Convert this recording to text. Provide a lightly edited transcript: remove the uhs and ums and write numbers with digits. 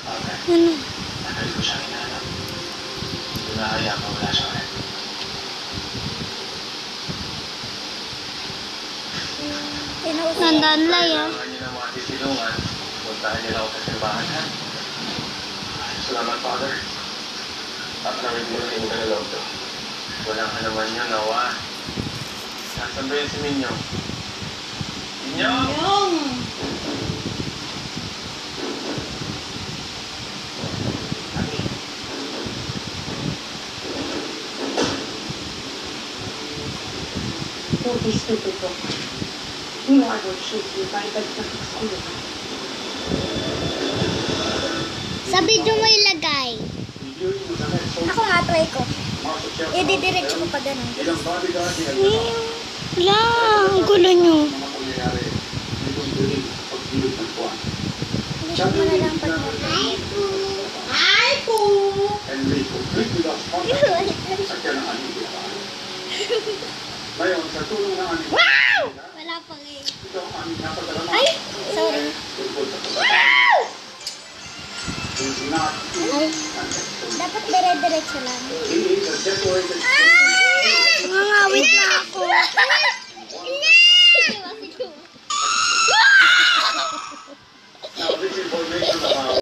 Ano? Tagal ko siyang hinahanap. Hindi na kaya mawala siya ulit. Nandaan lang yan. Kailangan niyo ng mga tisilungan. Puntahan niyo lang ako sa simbahan, ha? Salamat, Father. At namigluhin ka na loob to. Walang halaman niyo, nawa. Nasaan ba yun si Minyong? Minyong! Don't be stupid, Book. You know I won't shoot you if I beg for school. Sa video mo ilagay. Ako nga, try ko. I-didiretso ko pa ganun. Wala, ang gulo nyo. Hindi mo na lang pag Hi, Poo! Hi, Poo! Wow! Wala pa eh. Ay! Sorry. Wow! Ay, dapat dire-diretso lang. Nangangawit na ako.